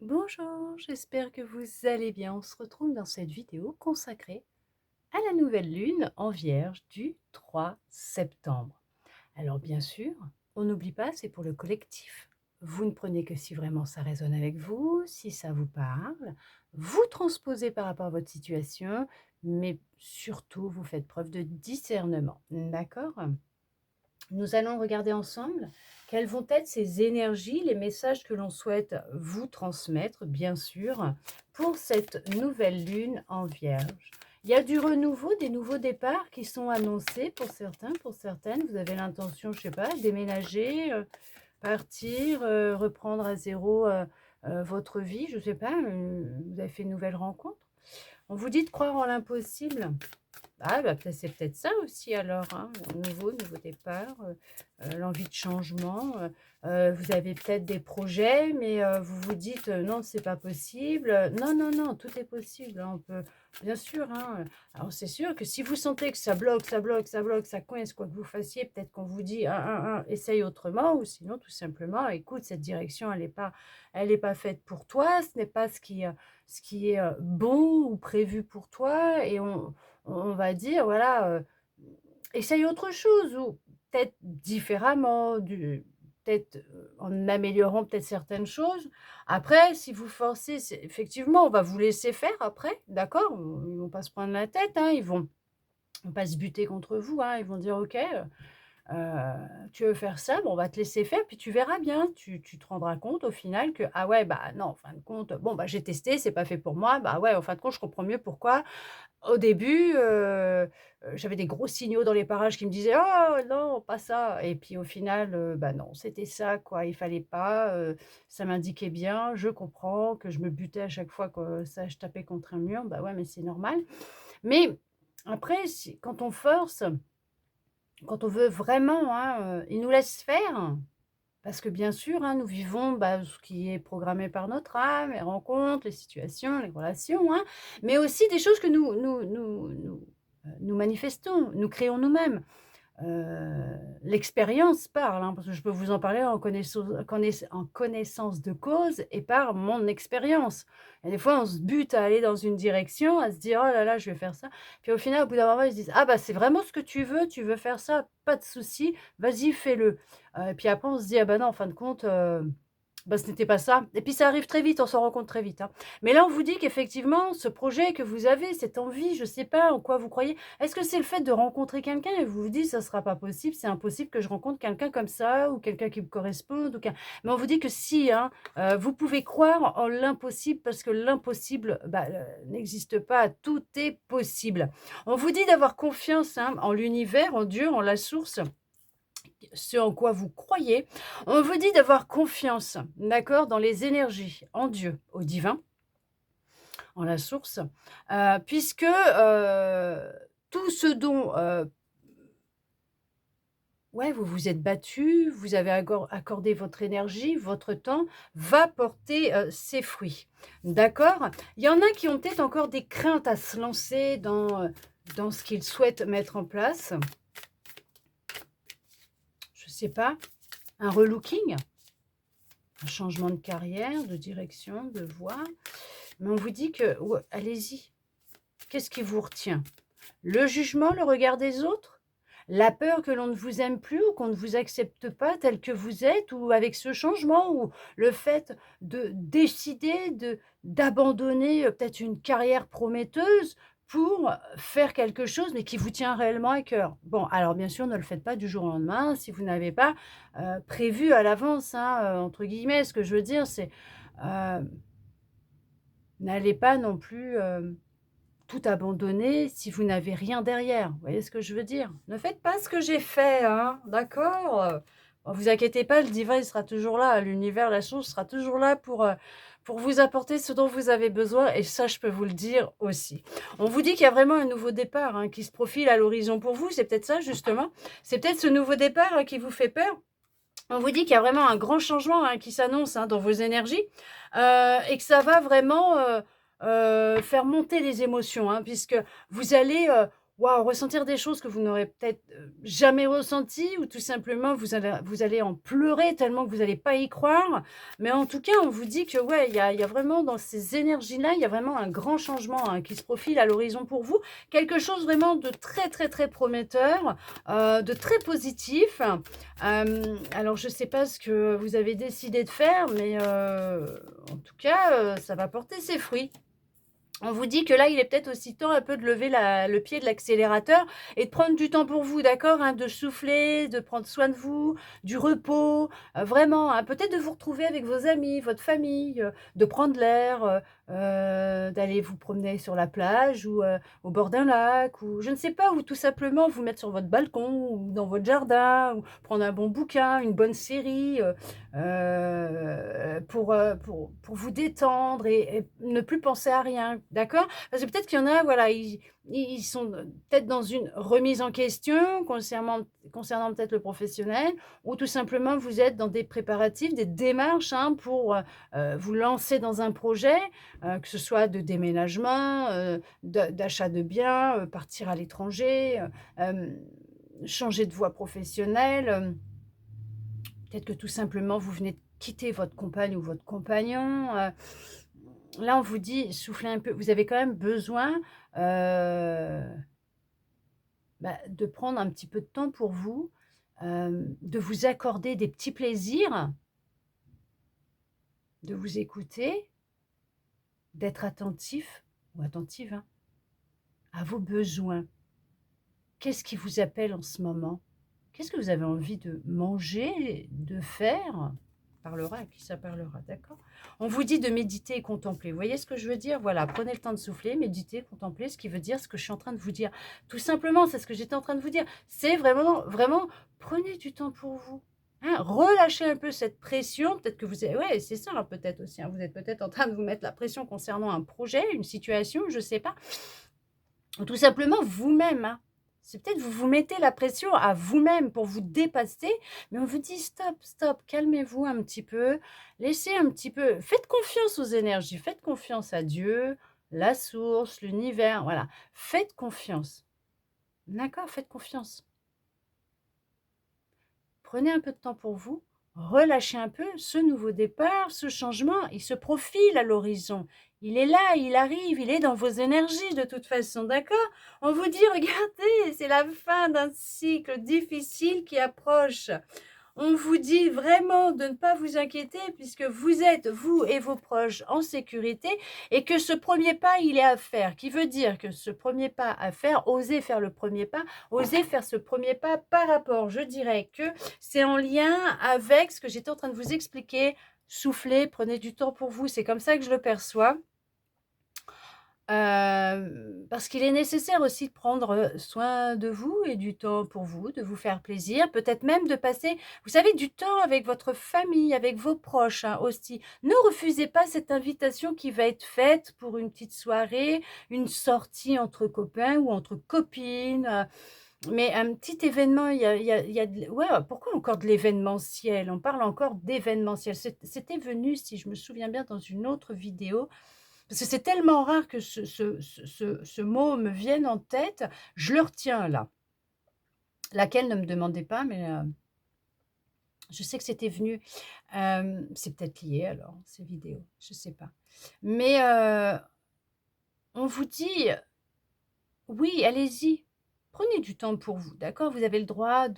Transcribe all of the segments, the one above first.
Bonjour, j'espère que vous allez bien. On se retrouve dans cette vidéo consacrée à la nouvelle lune en Vierge du 3 septembre. Alors bien sûr, on n'oublie pas, c'est pour le collectif. Vous ne prenez que si vraiment ça résonne avec vous, si ça vous parle. Vous transposez par rapport à votre situation, mais surtout vous faites preuve de discernement. D'accord? Nous allons regarder ensemble quelles vont être ces énergies, les messages que l'on souhaite vous transmettre, bien sûr, pour cette nouvelle lune en Vierge. Il y a du renouveau, des nouveaux départs qui sont annoncés pour certains, pour certaines. Vous avez l'intention, je ne sais pas, déménager, partir, reprendre à zéro votre vie, je ne sais pas, vous avez fait une nouvelle rencontre. On vous dit de croire en l'impossible. Ah bah, c'est peut-être ça aussi alors, hein, nouveau départ, l'envie de changement, vous avez peut-être des projets, mais vous vous dites: «Non, c'est pas possible», non, non, non, tout est possible, hein, on peut bien sûr, hein, alors c'est sûr que si vous sentez que ça bloque, ça bloque, ça bloque, ça coince, quoi que vous fassiez, peut-être qu'on vous dit: essaye autrement» ou sinon tout simplement: «Écoute, cette direction, elle est pas faite pour toi, ce n'est pas ce qui est, bon ou prévu pour toi» et on va dire voilà, essaye autre chose ou peut-être différemment, peut-être, en améliorant peut-être certaines choses. Après, si vous forcez, c'est effectivement, on va vous laisser faire après, d'accord? Ils vont pas se prendre la tête, hein, ils vont pas se buter contre vous, hein. Ils vont dire: «OK, tu veux faire ça, bon, on va te laisser faire, puis tu verras bien. Tu te rendras compte au final que, ah ouais, bah non, en fin de compte, bon, bah j'ai testé, c'est pas fait pour moi. Bah ouais, en fin de compte, je comprends mieux pourquoi au début, j'avais des gros signaux dans les parages qui me disaient: «Oh non, pas ça» et puis au final, bah non, c'était ça quoi, il fallait pas, ça m'indiquait bien, je comprends que je me butais à chaque fois que ça je tapais contre un mur, bah ouais, mais c'est normal. Mais après si quand on force, quand on veut vraiment, hein, ils nous laissent faire. Parce que bien sûr, hein, nous vivons, bah, ce qui est programmé par notre âme, les rencontres, les situations, les relations, hein, mais aussi des choses que nous manifestons, nous créons nous-mêmes. L'expérience parle, hein, parce que je peux vous en parler en connaissance de cause et par mon expérience. Et des fois, on se bute à aller dans une direction, à se dire: «Oh là là, je vais faire ça». Puis au final, au bout d'un moment, ils se disent: «Ah bah, c'est vraiment ce que tu veux faire ça? Pas de souci, vas-y, fais-le». Et puis après, on se dit: «Ah bah non, en fin de compte, bah, ce n'était pas ça» et puis ça arrive très vite, on s'en rend compte très vite, hein. Mais là, on vous dit qu'effectivement, ce projet que vous avez, cette envie, je ne sais pas en quoi vous croyez, est-ce que c'est le fait de rencontrer quelqu'un et vous vous dites: «Ça sera pas possible, c'est impossible que je rencontre quelqu'un comme ça ou quelqu'un qui me corresponde ou qu'un» mais on vous dit que si, hein, vous pouvez croire en l'impossible parce que l'impossible, bah, n'existe pas, tout est possible. On vous dit d'avoir confiance, hein, en l'univers, en Dieu, en la source, ce en quoi vous croyez. On vous dit d'avoir confiance, d'accord, dans les énergies, en Dieu, au divin, en la source, puisque, tout ce dont, ouais, vous vous êtes battu, vous avez accordé votre énergie, votre temps, va porter, ses fruits. D'accord? Il y en a qui ont peut-être encore des craintes à se lancer dans ce qu'ils souhaitent mettre en place. Je ne sais pas, un relooking, un changement de carrière, de direction, de voie. Mais on vous dit que ouais, allez-y. Qu'est-ce qui vous retient? Le jugement, le regard des autres? La peur que l'on ne vous aime plus ou qu'on ne vous accepte pas tel que vous êtes ou avec ce changement ou le fait de décider d'abandonner, peut-être une carrière prometteuse pour faire quelque chose, mais qui vous tient réellement à cœur. Bon, alors bien sûr, ne le faites pas du jour au lendemain si vous n'avez pas, prévu à l'avance, hein, entre guillemets. Ce que je veux dire, c'est, heu, n'allez pas non plus, tout abandonner si vous n'avez rien derrière. Vous voyez ce que je veux dire? Ne faites pas ce que j'ai fait, hein, d'accord? Bon, vous inquiétez pas, le divin, il sera toujours là, l'univers, la source sera toujours là pour vous apporter ce dont vous avez besoin et ça, je peux vous le dire aussi. On vous dit qu'il y a vraiment un nouveau départ, hein, qui se profile à l'horizon pour vous, c'est peut-être ça justement? C'est peut-être ce nouveau départ, qui vous fait peur? On vous dit qu'il y a vraiment un grand changement, hein, qui s'annonce, hein, dans vos énergies, et que ça va vraiment, faire monter les émotions, hein, puisque vous allez, waouh, ressentir des choses que vous n'aurez peut-être, jamais ressenties ou tout simplement vous allez en pleurer tellement que vous allez pas y croire. Mais en tout cas, on vous dit que ouais, il y a vraiment dans ces énergies-là, il y a vraiment un grand changement, hein, qui se profile à l'horizon pour vous. Quelque chose vraiment de très, très, très prometteur, de très positif. Alors je ne sais pas ce que vous avez décidé de faire, mais en tout cas, ça va porter ses fruits. On vous dit que là, il est peut-être aussi temps un peu de lever le pied de l'accélérateur et de prendre du temps pour vous, d'accord, hein, de souffler, de prendre soin de vous, du repos, vraiment, hein, peut-être de vous retrouver avec vos amis, votre famille, de prendre l'air, d'aller vous promener sur la plage ou au bord d'un lac ou je ne sais pas, ou tout simplement vous mettre sur votre balcon ou dans votre jardin ou prendre un bon bouquin, une bonne série, pour vous détendre et ne plus penser à rien, d'accord? Parce que peut-être qu'il y en a, voilà, ils sont peut-être dans une remise en question concernant peut-être le professionnel ou tout simplement vous êtes dans des préparatifs, des démarches, hein, pour, vous lancer dans un projet, que ce soit de déménagement, d'achat de biens, partir à l'étranger, changer de voie professionnelle, peut-être que tout simplement vous venez de quitter votre compagne ou votre compagnon, là on vous dit: «Soufflez un peu». Vous avez quand même besoin, de prendre un petit peu de temps pour vous, de vous accorder des petits plaisirs, de vous écouter, d'être attentif ou attentive, hein, à vos besoins. Qu'est-ce qui vous appelle en ce moment? Qu'est-ce que vous avez envie de manger, de faire? Parlera à qui ça parlera, d'accord? On vous dit de méditer et contempler. Vous voyez ce que je veux dire? Voilà, prenez le temps de souffler, méditer, contempler, ce qui veut dire ce que je suis en train de vous dire. Tout simplement, c'est ce que j'étais en train de vous dire. C'est vraiment, vraiment, prenez du temps pour vous. Hein, relâchez un peu cette pression. Peut-être que vous êtes, ouais, c'est ça, hein, peut-être aussi, hein, vous êtes peut-être en train de vous mettre la pression concernant un projet, une situation, je ne sais pas. Ou tout simplement vous-même, hein. C'est peut-être vous vous mettez la pression à vous-même pour vous dépasser, mais on vous dit: «Stop, stop, calmez-vous un petit peu, laissez un petit peu faites confiance aux énergies, faites confiance à Dieu, la source, l'univers», voilà. Faites confiance, d'accord? Faites confiance. Prenez un peu de temps pour vous, relâchez un peu ce nouveau départ, ce changement, il se profile à l'horizon. Il est là, il arrive, il est dans vos énergies de toute façon, d'accord? On vous dit: «Regardez, c'est la fin d'un cycle difficile qui approche». On vous dit vraiment de ne pas vous inquiéter puisque vous êtes, vous et vos proches, en sécurité et que ce premier pas, il est à faire. Qui veut dire que ce premier pas à faire, osez faire le premier pas, osez faire ce premier pas par rapport, je dirais que c'est en lien avec ce que j'étais en train de vous expliquer. Soufflez, prenez du temps pour vous, c'est comme ça que je le perçois. Parce qu'il est nécessaire aussi de prendre, soin de vous et du temps pour vous, de vous faire plaisir, peut-être même de passer, vous savez, du temps avec votre famille, avec vos proches, hein, aussi. Ne refusez pas cette invitation qui va être faite pour une petite soirée, une sortie entre copains ou entre copines, mais un petit événement, il y a de ouais, pourquoi encore de l'événementiel? On parle encore d'événementiel. C'était venu, si je me souviens bien, dans une autre vidéo, parce que c'est tellement rare que ce mot me vienne en tête, je le retiens là. Laquelle, ne me demandez pas, mais je sais que c'était venu. C'est peut-être lié alors, ces vidéos, je ne sais pas. Mais on vous dit: «Oui, allez-y, prenez du temps pour vous, d'accord? Vous avez le droit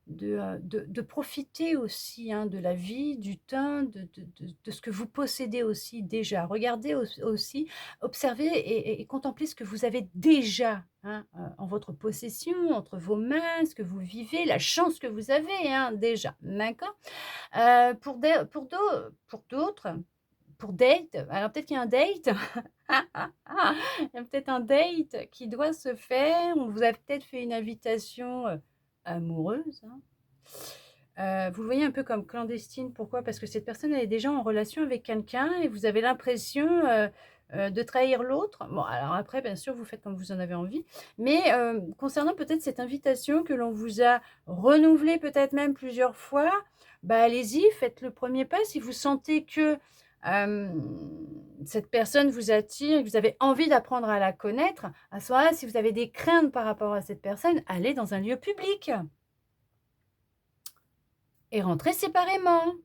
de profiter aussi, hein, de la vie, du temps, de ce que vous possédez aussi déjà. Regardez aussi, observez et contemplez ce que vous avez déjà, hein, en votre possession, entre vos mains, ce que vous vivez, la chance que vous avez, hein, déjà, d'accord? Pour d'autres, pour date, alors peut-être qu'il y a un date. Il y a peut-être un date qui doit se faire. On vous a peut-être fait une invitation, amoureuse, hein. Vous le voyez un peu comme clandestine. Pourquoi? Parce que cette personne, elle est déjà en relation avec quelqu'un et vous avez l'impression, de trahir l'autre. Bon, alors après, bien sûr, vous faites comme vous en avez envie. Mais, concernant peut-être cette invitation que l'on vous a renouvelée peut-être même plusieurs fois, bah, allez-y, faites le premier pas. Si vous sentez que, hem, cette personne vous attire, que vous avez envie d'apprendre à la connaître, à ce moment-là, si vous avez des craintes par rapport à cette personne, allez dans un lieu public et rentrez séparément. Vous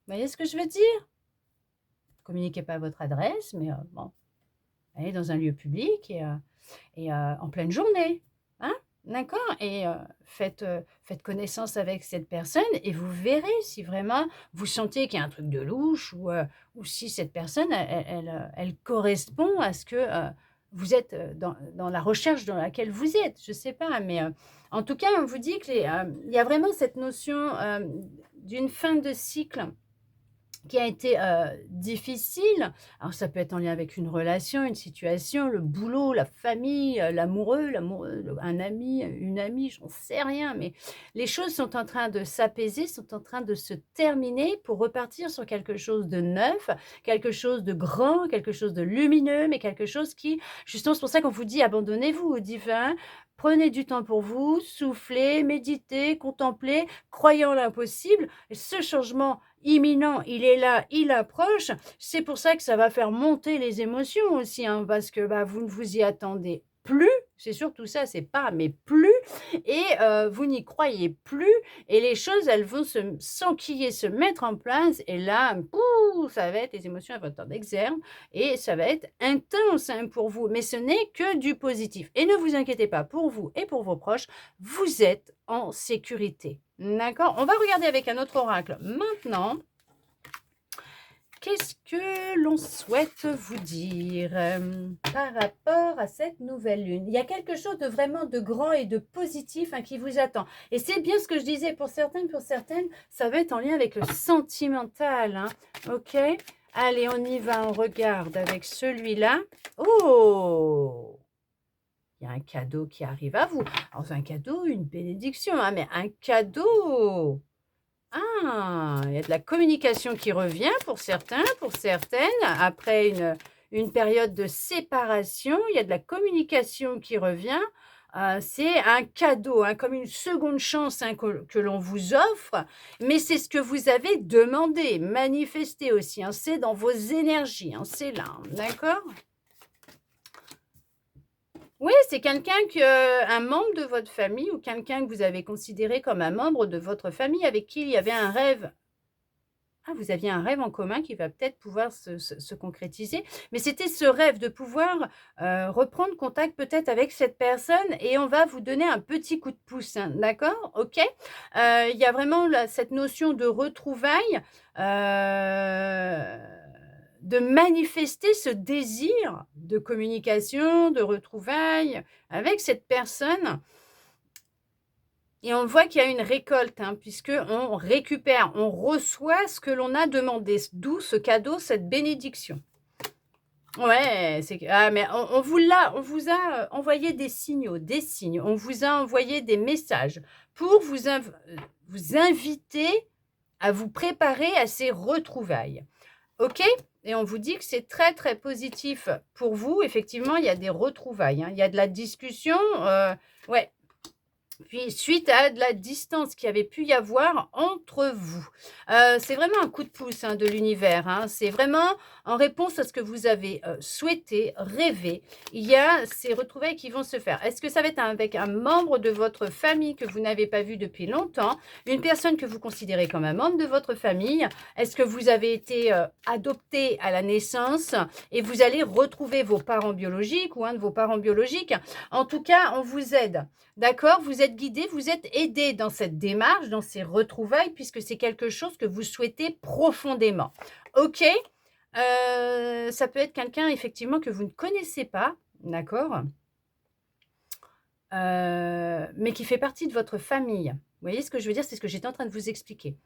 voyez ce que je veux dire? Communiquez pas votre adresse, mais bon, allez dans un lieu public et en pleine journée, hein? D'accord? Et faites connaissance avec cette personne et vous verrez si vraiment vous sentez qu'il y a un truc de louche ou si cette personne, elle correspond à ce que vous êtes dans la recherche dans laquelle vous êtes. Je ne sais pas, mais en tout cas, on vous dit qu'il y a vraiment cette notion d'une fin de cycle qui a été difficile. Alors ça peut être en lien avec une relation, une situation, le boulot, la famille, l'amoureux, un ami, une amie, j'en sais rien, mais les choses sont en train de s'apaiser, sont en train de se terminer pour repartir sur quelque chose de neuf, quelque chose de grand, quelque chose de lumineux, mais quelque chose qui, justement, c'est pour ça qu'on vous dit abandonnez-vous au divin, prenez du temps pour vous, soufflez, méditez, contemplez, croyez en l'impossible. Et ce changement imminent, il est là, il approche. C'est pour ça que ça va faire monter les émotions aussi, hein, parce que vous ne vous y attendez plus. C'est surtout ça, c'est pas, mais plus. Et vous n'y croyez plus. Et les choses, elles vont s'enquiller, se mettre en place. Et là, ça va être, les émotions, elles vont être en exergue. Et ça va être intense pour vous. Mais ce n'est que du positif. Et ne vous inquiétez pas, pour vous et pour vos proches, vous êtes en sécurité. D'accord? On va regarder avec un autre oracle. Maintenant, qu'est-ce que l'on souhaite vous dire par rapport à cette nouvelle lune? Il y a quelque chose de vraiment de grand et de positif qui vous attend. Et c'est bien ce que je disais, pour certaines, ça va être en lien avec le sentimental. Ok? Allez, on y va, on regarde avec celui-là. Oh! Il y a un cadeau qui arrive à vous. Alors, un cadeau, une bénédiction, mais un cadeau. Ah, il y a de la communication qui revient pour certains, pour certaines. Après une période de séparation, il y a de la communication qui revient. C'est un cadeau, comme une seconde chance que l'on vous offre, mais c'est ce que vous avez demandé, manifesté aussi. C'est dans vos énergies, c'est là, d'accord? Oui, c'est un membre de votre famille ou quelqu'un que vous avez considéré comme un membre de votre famille avec qui il y avait un rêve. Ah, vous aviez un rêve en commun qui va peut-être pouvoir se concrétiser. Mais c'était ce rêve de pouvoir reprendre contact peut-être avec cette personne et on va vous donner un petit coup de pouce. D'accord? Ok? Il y a vraiment cette notion de retrouvailles. De manifester ce désir de communication, de retrouvailles avec cette personne. Et on voit qu'il y a une récolte, puisqu'on récupère, on reçoit ce que l'on a demandé, d'où ce cadeau, cette bénédiction. Ouais, mais on vous a envoyé des signes, on vous a envoyé des messages pour vous inviter à vous préparer à ces retrouvailles. Ok? Et on vous dit que c'est très, très positif pour vous. Effectivement, il y a des retrouvailles. Il y a de la discussion. Ouais. Puis, suite à de la distance qu'il y avait pu y avoir entre vous. C'est vraiment un coup de pouce de l'univers. C'est vraiment en réponse à ce que vous avez souhaité, rêvé. Il y a ces retrouvailles qui vont se faire. Est-ce que ça va être avec un membre de votre famille que vous n'avez pas vu depuis longtemps? Une personne que vous considérez comme un membre de votre famille? Est-ce que vous avez été adopté à la naissance et vous allez retrouver vos parents biologiques ou un de vos parents biologiques? En tout cas, on vous aide. D'accord? Vous êtes guidé, vous êtes aidé dans cette démarche, dans ces retrouvailles, puisque c'est quelque chose que vous souhaitez profondément. Ok? Ça peut être quelqu'un, effectivement, que vous ne connaissez pas, d'accord? Mais qui fait partie de votre famille. Vous voyez ce que je veux dire? C'est ce que j'étais en train de vous expliquer.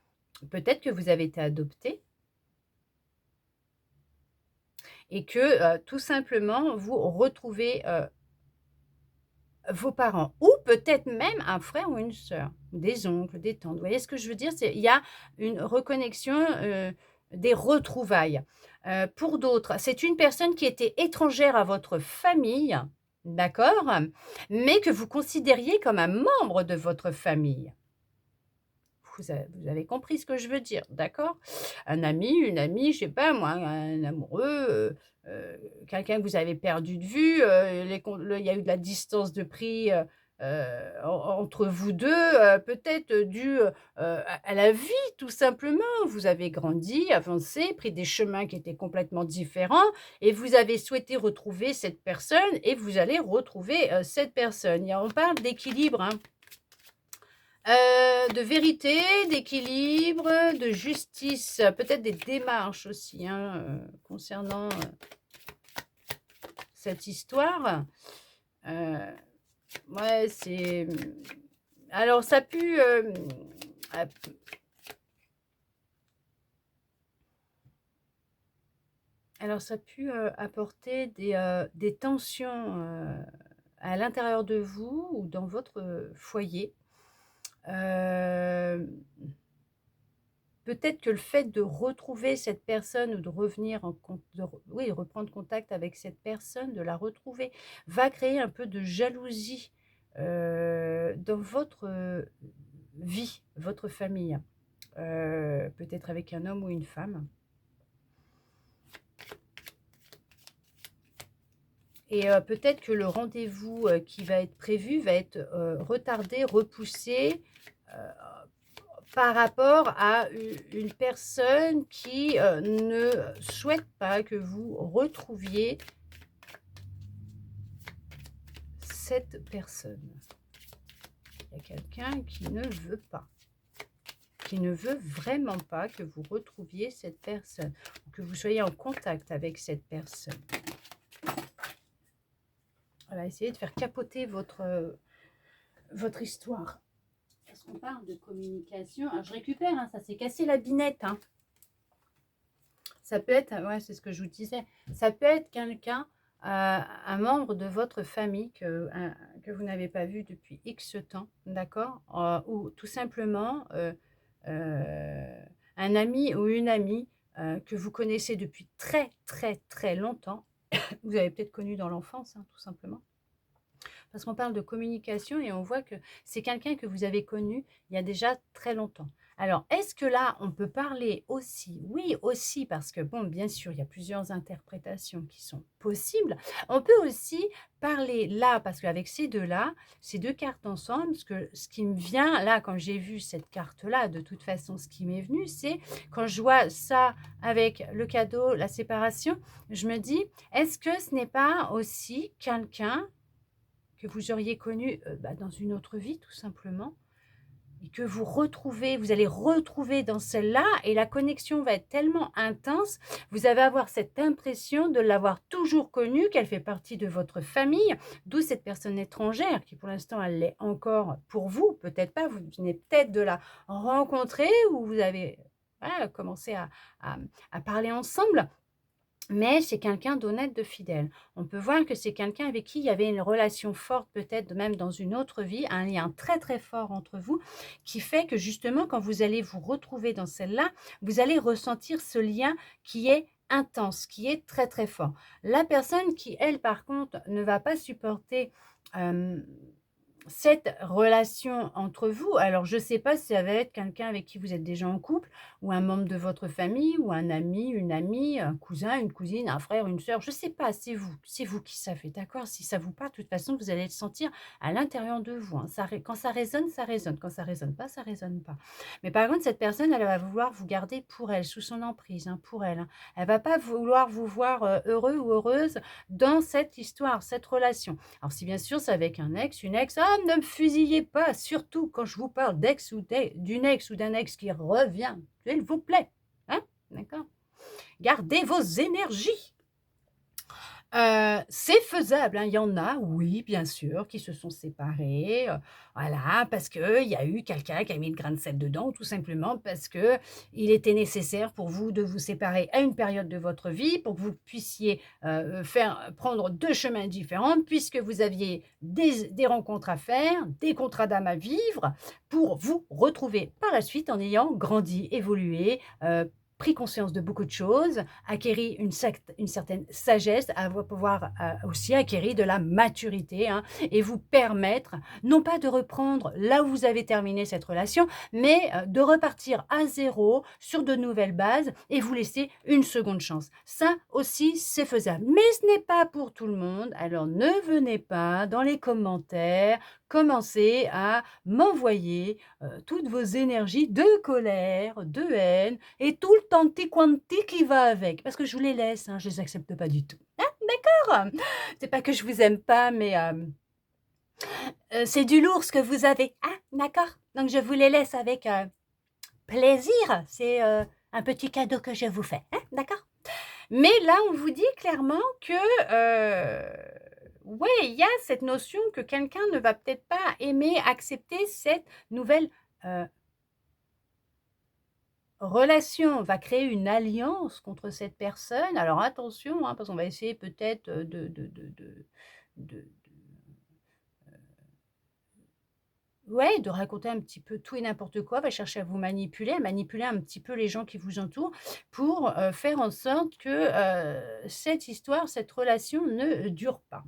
Peut-être que vous avez été adopté et que, tout simplement, vous retrouvez vos parents ou peut-être même un frère ou une sœur, des oncles, des tantes. Vous voyez ce que je veux dire? Il y a une reconnexion, des retrouvailles. Pour d'autres, c'est une personne qui était étrangère à votre famille, d'accord? Mais que vous considériez comme un membre de votre famille. vous avez compris ce que je veux dire, d'accord? Un ami, une amie, je sais pas moi, un amoureux, quelqu'un que vous avez perdu de vue, il y a eu de la distance de prix, entre vous 2, peut-être due, à la vie tout simplement. Vous avez grandi, avancé, pris des chemins qui étaient complètement différents et vous avez souhaité retrouver cette personne et vous allez retrouver, cette personne. On parle d'équilibre, hein. De vérité, d'équilibre, de justice, peut-être des démarches aussi, hein, concernant, cette histoire. Heu, ouais, c'est, alors ça pue, ap alors ça pue, apporter des tensions, à l'intérieur de vous ou dans votre, foyer. Hem Peut-être que le fait de retrouver cette personne ou de revenir en con de re oui, reprendre contact avec cette personne, de la retrouver, va créer un peu de jalousie, dans votre, vie, votre famille. Peut-être avec un homme ou une femme et peut-être que le rendez-vous, qui va être prévu va être, retardé, repoussé, heu par rapport à une personne qui, ne souhaite pas que vous retrouviez cette personne. Il y a quelqu'un qui ne veut pas, qui ne veut vraiment pas que vous retrouviez cette personne, ou que vous soyez en contact avec cette personne. Elle va essayer de faire capoter votre histoire. Parce qu'on parle de communication. Alors je récupère, hein, ça s'est cassé la binette, hein. Ça peut être, ouais, c'est ce que je vous disais, ça peut être quelqu'un, un membre de votre famille que vous n'avez pas vu depuis X temps, d'accord? Ou tout simplement, un ami ou une amie, que vous connaissez depuis très, très, très longtemps. Vous avez peut-être connu dans l'enfance, hein, tout simplement. Parce qu'on parle de communication et on voit que c'est quelqu'un que vous avez connu il y a déjà très longtemps. Alors, est-ce que là, on peut parler aussi? Oui, aussi, parce que bon, bien sûr, il y a plusieurs interprétations qui sont possibles. On peut aussi parler là, parce qu'avec ces deux-là, ces deux cartes ensemble, ce qui me vient là, quand j'ai vu cette carte-là, de toute façon, ce qui m'est venu, c'est quand je vois ça avec le cadeau, la séparation, je me dis, est-ce que ce n'est pas aussi quelqu'un que vous auriez connu, dans une autre vie tout simplement et que vous allez retrouver dans celle-là et la connexion va être tellement intense, vous allez avoir cette impression de l'avoir toujours connue, qu'elle fait partie de votre famille, d'où cette personne étrangère qui pour l'instant elle l'est encore pour vous, peut-être pas, vous venez peut-être de la rencontrer ou vous avez, voilà, commencé à parler ensemble. Mais c'est quelqu'un d'honnête, de fidèle. On peut voir que c'est quelqu'un avec qui il y avait une relation forte, peut-être même dans une autre vie, un lien très, très fort entre vous, qui fait que justement, quand vous allez vous retrouver dans celle-là, vous allez ressentir ce lien qui est intense, qui est très, très fort. La personne qui, elle, par contre, ne va pas supporter, hem cette relation entre vous, alors je ne sais pas si ça va être quelqu'un avec qui vous êtes déjà en couple ou un membre de votre famille ou un ami, une amie, un cousin, une cousine, un frère, une sœur, je ne sais pas, c'est vous qui savez, d'accord? Si ça vous parle, de toute façon, vous allez le sentir à l'intérieur de vous, hein. Quand ça résonne, ça résonne. Quand ça résonne pas, ça résonne pas. Mais par contre, cette personne, elle va vouloir vous garder pour elle, sous son emprise, hein, pour elle, hein. Elle va pas vouloir vous voir, heureux ou heureuse dans cette histoire, cette relation. Alors si bien sûr c'est avec un ex, une ex, ah ne me fusillez pas, surtout quand je vous parle d'ex ou d'une ex ou d'un ex qui revient, s'il vous plaît, hein, d'accord? Gardez vos énergies. C'est faisable, hein, il y en a, oui, bien sûr, qui se sont séparés, voilà, parce qu'il y a eu quelqu'un qui a mis le grain de sel dedans ou tout simplement parce que il était nécessaire pour vous de vous séparer à une période de votre vie pour que vous puissiez, prendre 2 chemins différents puisque vous aviez des rencontres à faire, des contrats d'âme à vivre pour vous retrouver par la suite en ayant grandi, évolué, pris conscience de beaucoup de choses, acquéri une certaine sagesse, à pouvoir aussi acquérir de la maturité, hein, et vous permettre, non pas de reprendre là où vous avez terminé cette relation, mais de repartir à zéro sur de nouvelles bases et vous laisser une seconde chance. Ça aussi, c'est faisable. Mais ce n'est pas pour tout le monde. Alors ne venez pas dans les commentaires commencer à m'envoyer toutes vos énergies de colère, de haine et tout le tanti quanti qui va avec. Parce que je vous les laisse, hein, je les accepte pas du tout. Hein, d'accord? C'est pas que je vous aime pas, mais c'est du lourd ce que vous avez. Ah, d'accord. Donc je vous les laisse avec plaisir. C'est un petit cadeau que je vous fais. Hein, d'accord? Mais là, on vous dit clairement que, ouais, il y a cette notion que quelqu'un ne va peut-être pas aimer accepter cette nouvelle relation, va créer une alliance contre cette personne. Alors attention, hein, parce qu'on va essayer peut-être de ouais, de raconter un petit peu tout et n'importe quoi, va chercher à manipuler un petit peu les gens qui vous entourent pour, faire en sorte que, cette histoire, cette relation ne dure pas.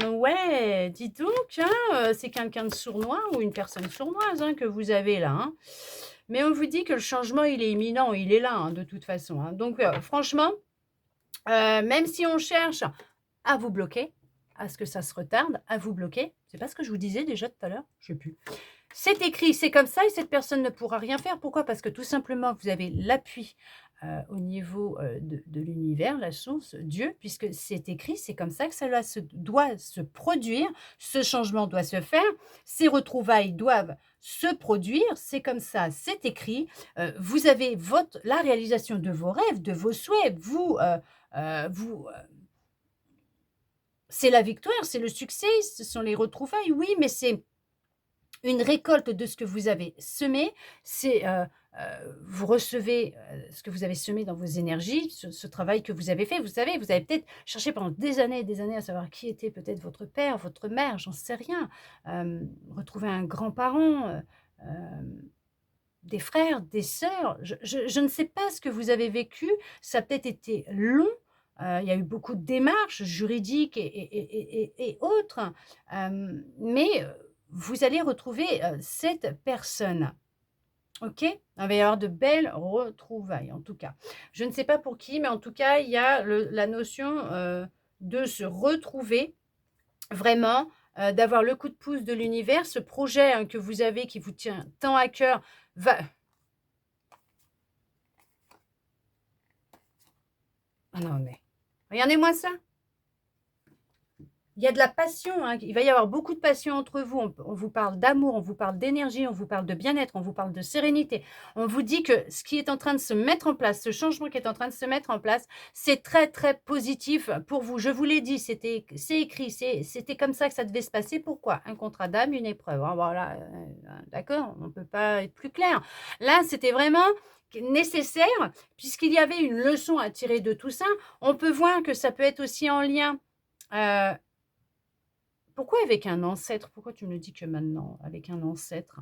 Ouais, dis donc, hein, c'est quelqu'un de sournois ou une personne sournoise, hein, que vous avez là, hein. Mais on vous dit que le changement, il est imminent, il est là, hein, de toute façon, hein. Donc, franchement, même si on cherche à vous bloquer, à ce que ça se retarde, à vous bloquer, c'est pas ce que je vous disais déjà tout à l'heure? Je sais plus. C'est écrit, c'est comme ça et cette personne ne pourra rien faire. Pourquoi? Parce que tout simplement, vous avez l'appui, au niveau, de l'univers, la source, Dieu, puisque c'est écrit, c'est comme ça que ça doit se produire. Ce changement doit se faire. Ces retrouvailles doivent se produire. C'est comme ça, c'est écrit. Vous avez la réalisation de vos rêves, de vos souhaits. C'est la victoire, c'est le succès, ce sont les retrouvailles, oui, mais c'est une récolte de ce que vous avez semé, c'est, vous recevez, ce que vous avez semé dans vos énergies, ce travail que vous avez fait. Vous savez, vous avez peut-être cherché pendant des années et des années à savoir qui était peut-être votre père, votre mère, j'en sais rien. Retrouver un grand-parent, des frères, des sœurs, je ne sais pas ce que vous avez vécu, ça a peut-être été long, il y a eu beaucoup de démarches juridiques et autres, mais vous allez retrouver, cette personne, OK? Il va y avoir de belles retrouvailles, en tout cas. Je ne sais pas pour qui, mais en tout cas, il y a la notion, de se retrouver vraiment, d'avoir le coup de pouce de l'univers. Ce projet, hein, que vous avez qui vous tient tant à cœur va ah non, mais regardez-moi ça! Il y a de la passion, hein, il va y avoir beaucoup de passion entre vous. On vous parle d'amour, on vous parle d'énergie, on vous parle de bien-être, on vous parle de sérénité. On vous dit que ce qui est en train de se mettre en place, ce changement qui est en train de se mettre en place, c'est très, très positif pour vous. Je vous l'ai dit, c'est écrit, c'était comme ça que ça devait se passer. Pourquoi? Un contrat d'âme, une épreuve, hein, voilà, d'accord, on ne peut pas être plus clair. Là, c'était vraiment nécessaire puisqu'il y avait une leçon à tirer de tout ça. On peut voir que ça peut être aussi en lien, heu pourquoi avec un ancêtre? Pourquoi tu me le dis que maintenant, avec un ancêtre?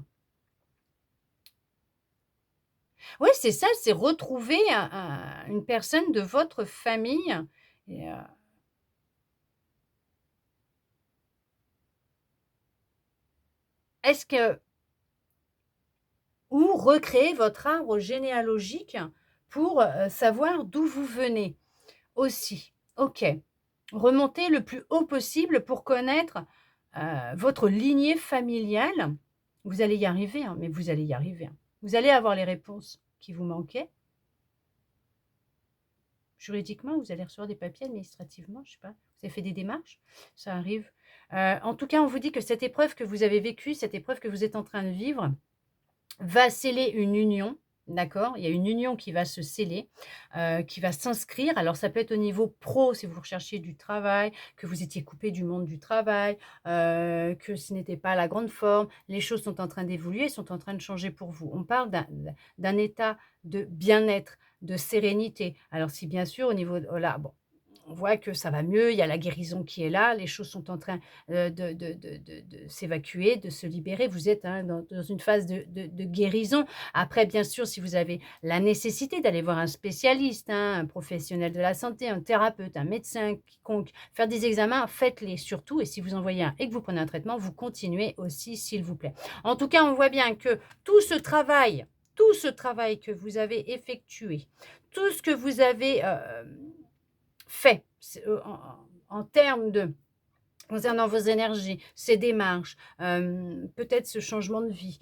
Oui, c'est ça, c'est retrouver une personne de votre famille et est-ce que ou recréer votre arbre généalogique pour, savoir d'où vous venez aussi. OK. Remonter le plus haut possible pour connaître, votre lignée familiale. Vous allez y arriver, hein, mais vous allez y arriver, hein. Vous allez avoir les réponses qui vous manquaient. Juridiquement, vous allez recevoir des papiers administrativement, je sais pas. Vous avez fait des démarches? Ça arrive. En tout cas, on vous dit que cette épreuve que vous avez vécue, cette épreuve que vous êtes en train de vivre, va sceller une union, d'accord? Il y a une union qui va se sceller, qui va s'inscrire. Alors ça peut être au niveau pro, si vous recherchiez du travail, que vous étiez coupé du monde du travail, que ce n'était pas la grande forme. Les choses sont en train d'évoluer, sont en train de changer pour vous. On parle d'un état de bien-être, de sérénité. Alors si bien sûr au niveau de voilà, bon, on voit que ça va mieux, il y a la guérison qui est là, les choses sont en train, de s'évacuer, de se libérer. Vous êtes, hein, dans une phase de guérison. Après, bien sûr, si vous avez la nécessité d'aller voir un spécialiste, hein, un professionnel de la santé, un thérapeute, un médecin, quiconque, faire des examens, faites-les surtout et si vous en voyez un et que vous prenez un traitement, vous continuez aussi, s'il vous plaît. En tout cas, on voit bien que tout ce travail que vous avez effectué, tout ce que vous avez, fait, en termes de concernant vos énergies, ces démarches, peut-être ce changement de vie,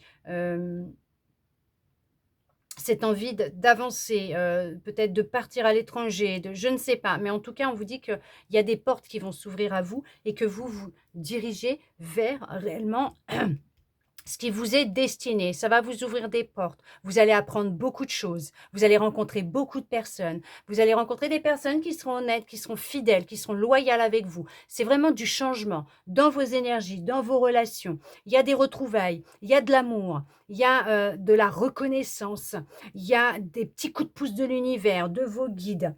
cette envie d'avancer, peut-être de partir à l'étranger, de je ne sais pas, mais en tout cas, on vous dit qu'il y a des portes qui vont s'ouvrir à vous et que vous vous dirigez vers réellement ce qui vous est destiné, ça va vous ouvrir des portes. Vous allez apprendre beaucoup de choses. Vous allez rencontrer beaucoup de personnes. Vous allez rencontrer des personnes qui seront honnêtes, qui seront fidèles, qui seront loyales avec vous. C'est vraiment du changement dans vos énergies, dans vos relations. Il y a des retrouvailles, il y a de l'amour, il y a de la reconnaissance, il y a des petits coups de pouce de l'univers, de vos guides.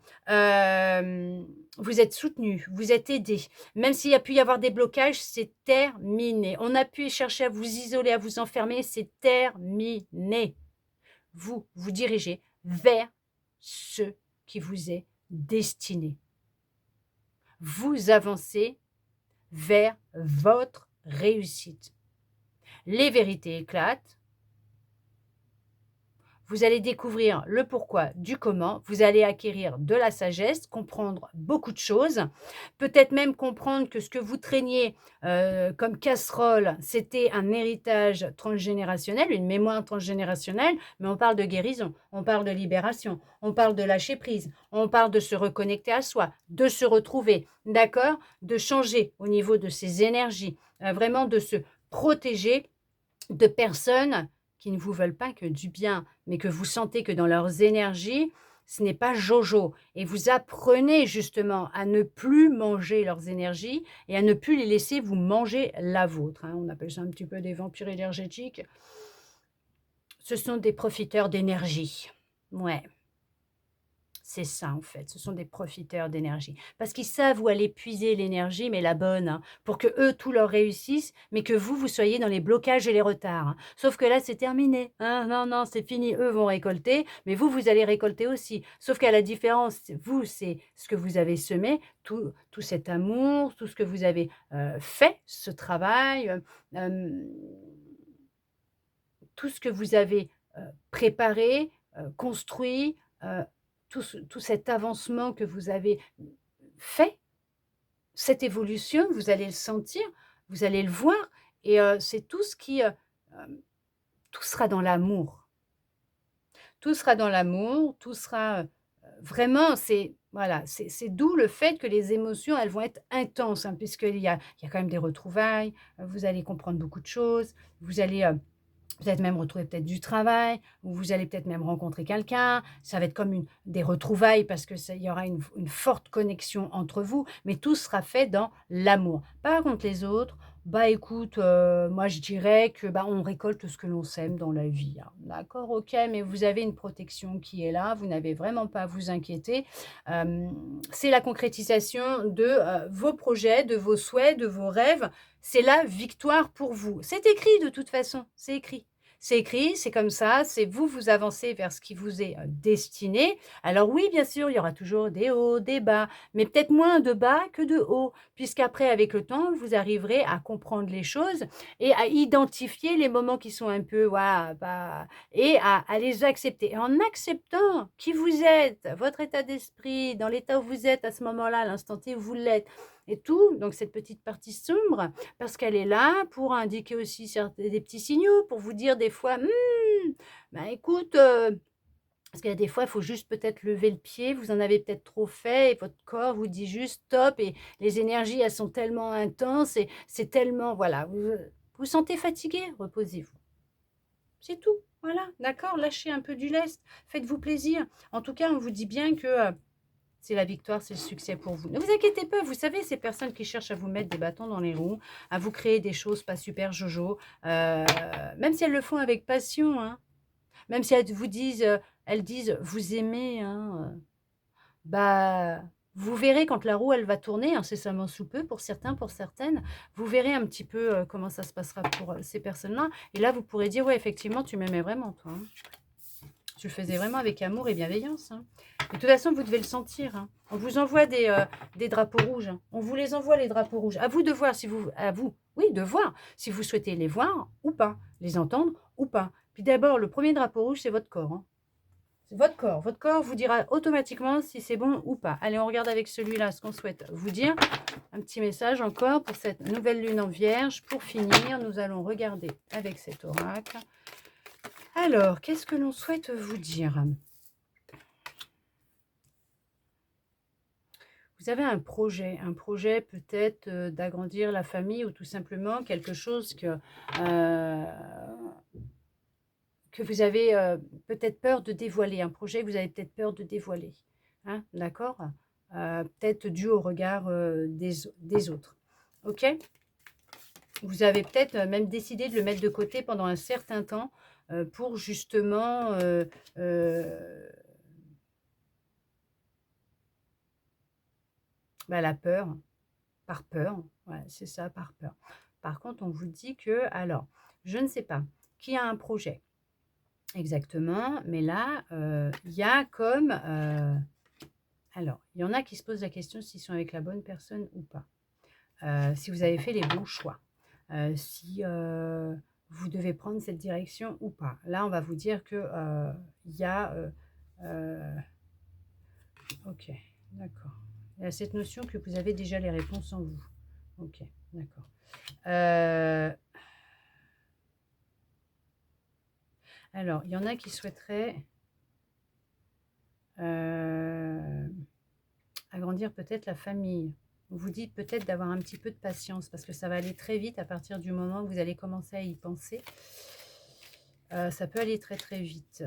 Vous êtes soutenu, vous êtes aidé. Même s'il y a pu y avoir des blocages, c'est terminé. On a pu chercher à vous isoler, à vous enfermer, c'est terminé. Vous vous dirigez vers ce qui vous est destiné. Vous avancez vers votre réussite. Les vérités éclatent. Vous allez découvrir le pourquoi du comment, vous allez acquérir de la sagesse, comprendre beaucoup de choses, peut-être même comprendre que ce que vous traîniez, comme casserole, c'était un héritage transgénérationnel, une mémoire transgénérationnelle, mais on parle de guérison, on parle de libération, on parle de lâcher prise, on parle de se reconnecter à soi, de se retrouver, d'accord? De changer au niveau de ses énergies, vraiment de se protéger de personnes qui ne vous veulent pas que du bien, mais que vous sentez que dans leurs énergies, ce n'est pas jojo et vous apprenez justement à ne plus manger leurs énergies et à ne plus les laisser vous manger la vôtre, hein. On appelle ça un petit peu des vampires énergétiques. Ce sont des profiteurs d'énergie. Ouais. C'est ça, en fait, ce sont des profiteurs d'énergie. Parce qu'ils savent où aller puiser l'énergie, mais la bonne, hein, pour que eux tout leur réussisse, mais que vous soyez dans les blocages et les retards, hein. Sauf que là, c'est terminé, hein. Non, non, c'est fini. Eux vont récolter, mais vous allez récolter aussi. Sauf qu'à la différence, vous, c'est ce que vous avez semé, tout cet amour, tout ce que vous avez, fait, ce travail, tout ce que vous avez, préparé, construit, tout cet avancement que vous avez fait, cette évolution, vous allez le sentir, vous allez le voir et c'est tout ce qui, tout sera dans l'amour. Tout sera dans l'amour, tout sera, vraiment c'est voilà, c'est d'où le fait que les émotions, elles vont être intenses, hein, puisqu'il y a quand même des retrouvailles, vous allez comprendre beaucoup de choses, vous allez, peut-être même retrouver peut-être du travail, ou vous allez peut-être même rencontrer quelqu'un. Ça va être comme des retrouvailles parce que il y aura une forte connexion entre vous, mais tout sera fait dans l'amour. Par contre, les autres, bah écoute, moi je dirais que bah, on récolte ce que l'on sème dans la vie, hein. D'accord, ok, mais vous avez une protection qui est là, vous n'avez vraiment pas à vous inquiéter. Euh, c'est la concrétisation de vos projets, de vos souhaits, de vos rêves. C'est la victoire pour vous. C'est écrit de toute façon, c'est écrit. C'est écrit, c'est comme ça, c'est vous, vous avancez vers ce qui vous est destiné. Alors oui, bien sûr, il y aura toujours des hauts, des bas, mais peut-être moins de bas que de hauts, puisqu'après, avec le temps, vous arriverez à comprendre les choses et à identifier les moments qui sont un peu, ouah, bah, et à les accepter. Et en acceptant qui vous êtes, votre état d'esprit, dans l'état où vous êtes à ce moment-là, à l'instant T où vous l'êtes, et tout, donc cette petite partie sombre, parce qu'elle est là pour indiquer aussi des petits signaux, pour vous dire des fois, ben écoute, parce qu'il y a des fois, il faut juste peut-être lever le pied, vous en avez peut-être trop fait et votre corps vous dit juste stop et les énergies, elles sont tellement intenses et c'est tellement, voilà, vous vous sentez fatigué, reposez-vous. C'est tout, voilà, d'accord, lâchez un peu du lest, faites-vous plaisir. En tout cas, on vous dit bien que c'est la victoire, c'est le succès pour vous. Ne vous inquiétez pas, vous savez, ces personnes qui cherchent à vous mettre des bâtons dans les roues, à vous créer des choses pas super jojo, même si elles le font avec passion, hein, même si elles vous disent, elles disent vous aimez, hein, bah Vous verrez quand la roue, elle va tourner, incessamment sous peu, pour certains, pour certaines, vous verrez un petit peu comment ça se passera pour ces personnes-là. Et là, vous pourrez dire, ouais, effectivement, tu m'aimais vraiment, toi. Hein. Tu le faisais vraiment avec amour et bienveillance. Hein. De toute façon, vous devez le sentir. Hein. On vous envoie des drapeaux rouges. Hein. On vous les envoie, les drapeaux rouges. À vous de voir si vous... À vous, oui, de voir si vous souhaitez les voir ou pas, les entendre ou pas. Puis d'abord, le premier drapeau rouge, c'est votre corps. Hein. C'est votre corps. Votre corps vous dira automatiquement si c'est bon ou pas. Allez, on regarde avec celui-là ce qu'on souhaite vous dire. Un petit message encore pour cette nouvelle lune en vierge. Pour finir, nous allons regarder avec cet oracle. Alors, qu'est-ce que l'on souhaite vous dire? Vous avez un projet peut-être d'agrandir la famille ou tout simplement quelque chose que vous avez peut-être peur de dévoiler, un projet que vous avez peut-être peur de dévoiler, hein, d'accord? Peut-être dû au regard des autres, ok? Vous avez peut-être même décidé de le mettre de côté pendant un certain temps pour justement la peur, par peur, ouais, c'est ça, par peur. Par contre, on vous dit que, alors, je ne sais pas qui a un projet exactement, mais là, il y a comme, alors, il y en a qui se posent la question s'ils sont avec la bonne personne ou pas, si vous avez fait les bons choix, si vous devez prendre cette direction ou pas. Là, on va vous dire que il y a, ok, d'accord. Il y a cette notion que vous avez déjà les réponses en vous. Ok, d'accord. Alors, il y en a qui souhaiteraient agrandir peut-être la famille. On vous dit peut-être d'avoir un petit peu de patience parce que ça va aller très vite à partir du moment où vous allez commencer à y penser. Ça peut aller très très vite.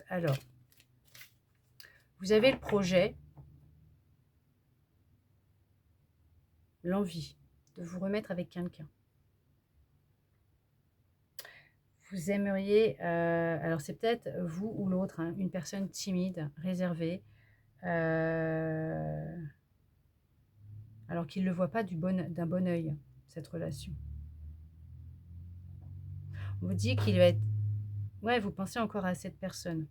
Alors, vous avez le projet, l'envie de vous remettre avec quelqu'un. Vous aimeriez, alors c'est peut-être vous ou l'autre, hein, une personne timide, réservée, alors qu'il ne le voit pas d'un bon œil, cette relation. On vous dit qu'il va être... Ouais, vous pensez encore à cette personne.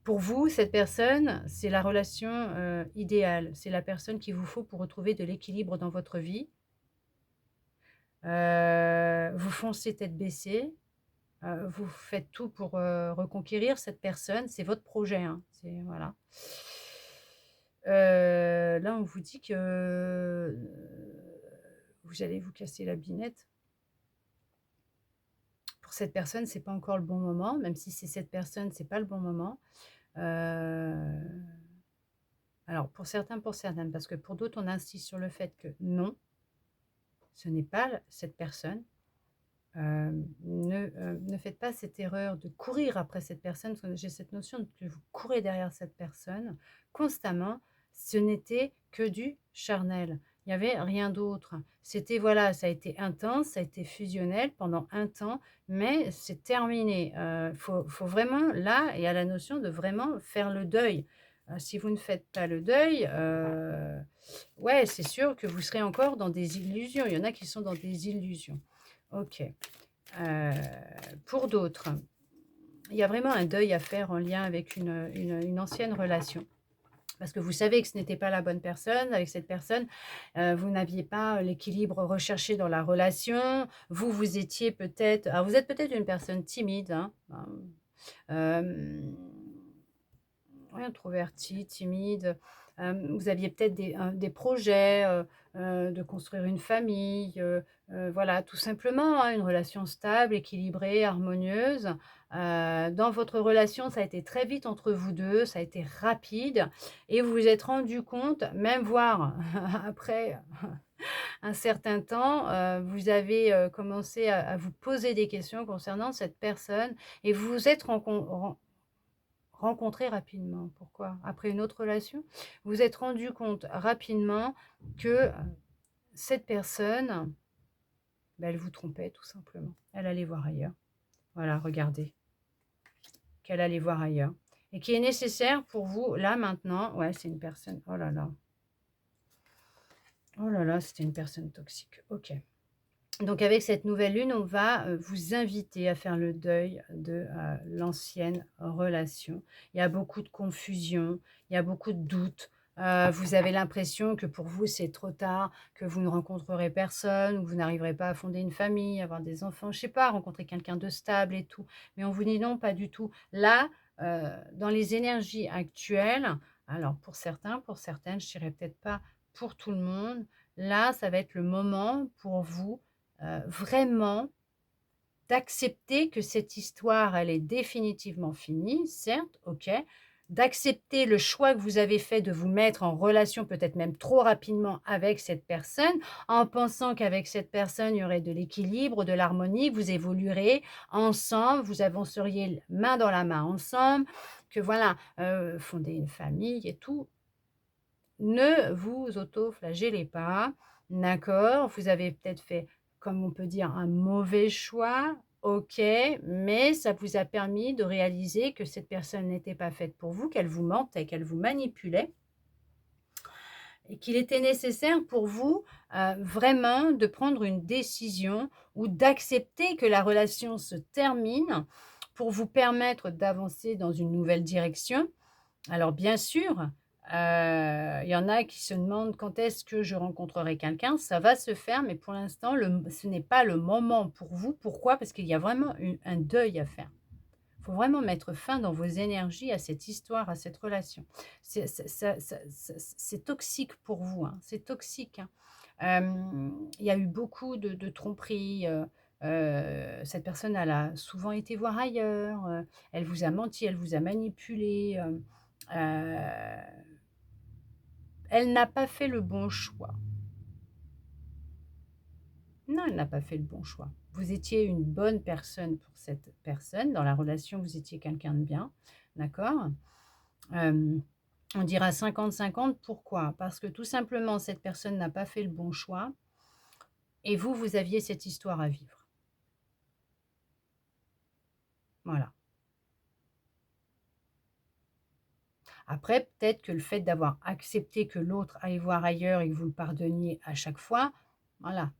Pour vous, cette personne, c'est la relation idéale. C'est la personne qu'il vous faut pour retrouver de l'équilibre dans votre vie. Vous foncez tête baissée. Vous faites tout pour reconquérir cette personne. C'est votre projet. Hein. Voilà. Là, on vous dit que vous allez vous casser la binette. Pour cette personne, c'est pas encore le bon moment. Même si c'est cette personne, c'est pas le bon moment. Alors, pour certains, pour certaines, parce que pour d'autres, on insiste sur le fait que non, ce n'est pas cette personne. Ne faites pas cette erreur de courir après cette personne, parce que j'ai cette notion que vous courez derrière cette personne constamment. Ce n'était que du charnel. Il n'y avait rien d'autre. C'était, voilà, ça a été intense, ça a été fusionnel pendant un temps, mais c'est terminé. Faut vraiment, là, il y a la notion de vraiment faire le deuil. Si vous ne faites pas le deuil, ouais, c'est sûr que vous serez encore dans des illusions. Il y en a qui sont dans des illusions. Ok. Pour d'autres, il y a vraiment un deuil à faire en lien avec une ancienne relation. Parce que vous savez que ce n'était pas la bonne personne. Avec cette personne, vous n'aviez pas l'équilibre recherché dans la relation. Vous étiez peut-être... Alors, vous êtes peut-être une personne timide, hein, introvertie, timide. Vous aviez peut-être des projets de construire une famille, voilà, tout simplement, hein, une relation stable, équilibrée, harmonieuse. Dans votre relation, ça a été très vite entre vous deux, ça a été rapide et vous vous êtes rendu compte, même voire après un certain temps, vous avez commencé à vous poser des questions concernant cette personne et vous vous êtes rencontré rapidement. Pourquoi? Après une autre relation, vous vous êtes rendu compte rapidement que cette personne, elle vous trompait tout simplement. Elle allait voir ailleurs. Voilà, regardez. Qu'elle allait voir ailleurs. et qui est nécessaire pour vous, là, maintenant. Ouais, c'est une personne, oh là là. Oh là là, c'était une personne toxique. OK. Donc avec cette nouvelle lune, on va, vous inviter à faire le deuil de, l'ancienne relation. Il y a beaucoup de confusion, il y a beaucoup de doutes, vous avez l'impression que pour vous, c'est trop tard, que vous ne rencontrerez personne ou que vous n'arriverez pas à fonder une famille, avoir des enfants, je sais pas, rencontrer quelqu'un de stable et tout. Mais on vous dit: «Non, pas du tout». Là, dans les énergies actuelles, alors pour certains, pour certaines, je dirais peut-être pas pour tout le monde, là, ça va être le moment pour vous, vraiment d'accepter que cette histoire, elle est définitivement finie, certes, OK. D'accepter le choix que vous avez fait de vous mettre en relation, peut-être même trop rapidement avec cette personne, en pensant qu'avec cette personne, il y aurait de l'équilibre, de l'harmonie, que vous évoluerez ensemble, vous avanceriez main dans la main ensemble, que voilà, fonder une famille et tout. Ne vous auto-flagellez pas, d'accord? Vous avez peut-être fait, comme on peut dire, un mauvais choix, OK, mais ça vous a permis de réaliser que cette personne n'était pas faite pour vous, qu'elle vous mentait, qu'elle vous manipulait et qu'il était nécessaire pour vous, vraiment de prendre une décision ou d'accepter que la relation se termine pour vous permettre d'avancer dans une nouvelle direction. Alors bien sûr, il y en a qui se demandent: «Quand est-ce que je rencontrerai quelqu'un?» Ça va se faire, mais pour l'instant, ce n'est pas le moment pour vous. Pourquoi? Parce qu'il y a vraiment un deuil à faire. Il faut vraiment mettre fin dans vos énergies à cette histoire, à cette relation. C'est toxique pour vous, hein, c'est toxique, hein. Il y a eu beaucoup de tromperies, cette personne, elle a souvent été voir ailleurs, elle vous a menti, elle vous a manipulé, elle n'a pas fait le bon choix. Non, elle n'a pas fait le bon choix. Vous étiez une bonne personne pour cette personne. Dans la relation, vous étiez quelqu'un de bien, d'accord? Hem, on dira 50-50. Pourquoi? Parce que tout simplement, cette personne n'a pas fait le bon choix et vous, vous aviez cette histoire à vivre. Voilà. Après, peut-être que le fait d'avoir accepté que l'autre aille voir ailleurs et que vous le pardonniez à chaque fois, voilà,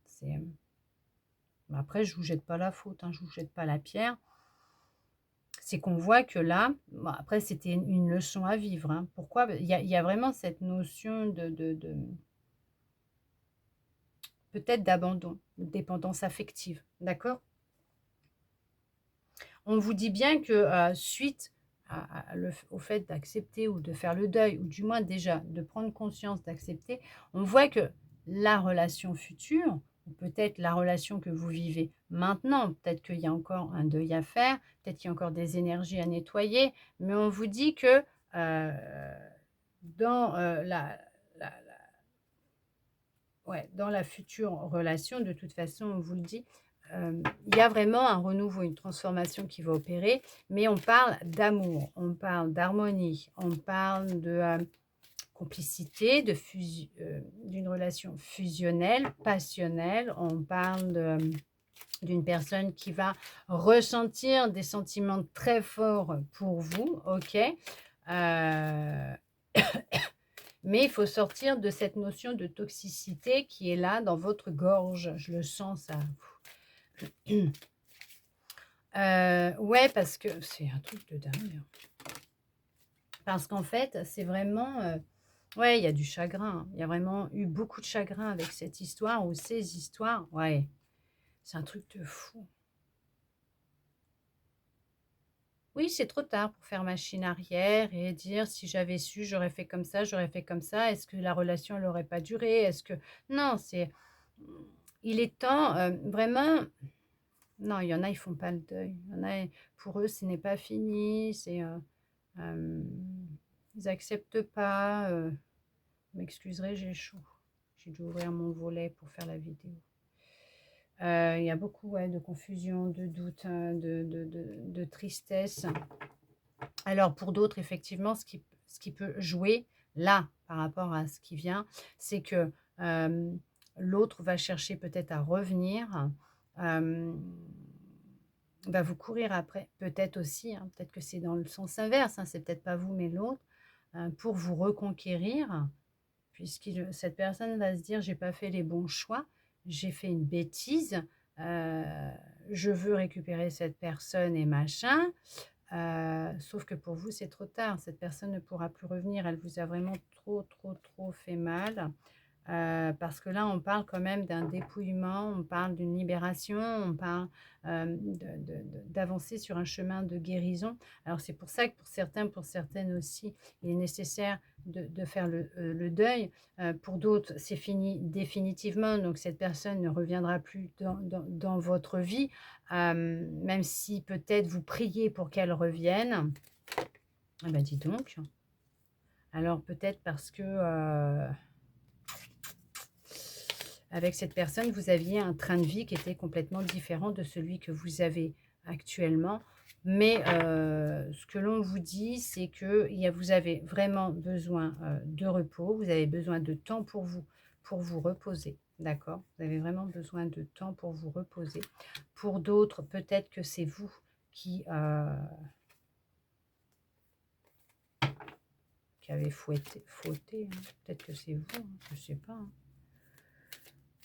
après je vous jette pas la faute, hein, je vous jette pas la pierre. C'est qu'on voit que là, bon après c'était une leçon à vivre, hein. Pourquoi? Il y a vraiment cette notion de peut-être d'abandon, de dépendance affective, d'accord? On vous dit bien que, suite au fait d'accepter ou de faire le deuil ou du moins déjà de prendre conscience, d'accepter, on voit que la relation future ou peut-être la relation que vous vivez maintenant, peut-être qu'il y a encore un deuil à faire, peut-être qu'il y a encore des énergies à nettoyer, mais on vous dit que, heu, dans, la ouais, dans la future relation, de toute façon, on vous le dit, il y a vraiment un renouveau, une transformation qui va opérer, mais on parle d'amour, on parle d'harmonie, on parle de, complicité, d'une relation fusionnelle, passionnelle. On parle d'une personne qui va ressentir des sentiments très forts pour vous, OK? Heu mais il faut sortir de cette notion de toxicité qui est là dans votre gorge. Je le sens ça. Ouais, parce que c'est un truc de dingue. Parce qu'en fait, c'est vraiment, ouais, il y a du chagrin, hein. Il y a vraiment eu beaucoup de chagrin avec cette histoire ou ces histoires. Ouais, c'est un truc de fou. Oui, c'est trop tard pour faire machine arrière et dire: «Si j'avais su, j'aurais fait comme ça, j'aurais fait comme ça». Est-ce que la relation, elle aurait pas duré? Est-ce que non, mmh, il est temps, vraiment non, il y en a, ils font pas le deuil. Il y en a, pour eux, ce n'est pas fini, hem, ils acceptent pas, vous m'excuserez, j'ai chaud. J'ai dû ouvrir mon volet pour faire la vidéo. Il y a beaucoup, ouais, de confusion, de doute, de tristesse. Alors pour d'autres, effectivement, ce qui peut jouer là, par rapport à ce qui vient, c'est que, l'autre va chercher peut-être à revenir, hem, va vous courir après. Peut-être aussi, hein, peut-être que c'est dans le sens inverse, hein, c'est peut-être pas vous mais l'autre, pour vous reconquérir, cette personne va se dire: «J'ai pas fait les bons choix, j'ai fait une bêtise, heu, je veux récupérer cette personne et machin». Sauf que pour vous, c'est trop tard. Cette personne ne pourra plus revenir. Elle vous a vraiment trop, trop, trop fait mal. Parce que là, on parle quand même d'un dépouillement, on parle d'une libération, on parle, d'avancer sur un chemin de guérison. Alors c'est pour ça que pour certains, pour certaines aussi, il est nécessaire de faire le deuil. Pour d'autres, c'est fini définitivement, donc cette personne ne reviendra plus dans votre vie, même si peut-être vous priez pour qu'elle revienne. Ah bah, dis donc! Alors peut-être parce que, avec cette personne, vous aviez un train de vie qui était complètement différent de celui que vous avez actuellement. Mais ce que l'on vous dit, c'est que vous avez vraiment besoin de repos, vous avez besoin de temps pour vous reposer. D'accord? Vous avez vraiment besoin de temps pour vous reposer. Pour d'autres, peut-être que c'est vous qui, qui avez fauté, hein. Peut-être que c'est vous, hein, je ne sais pas, hein.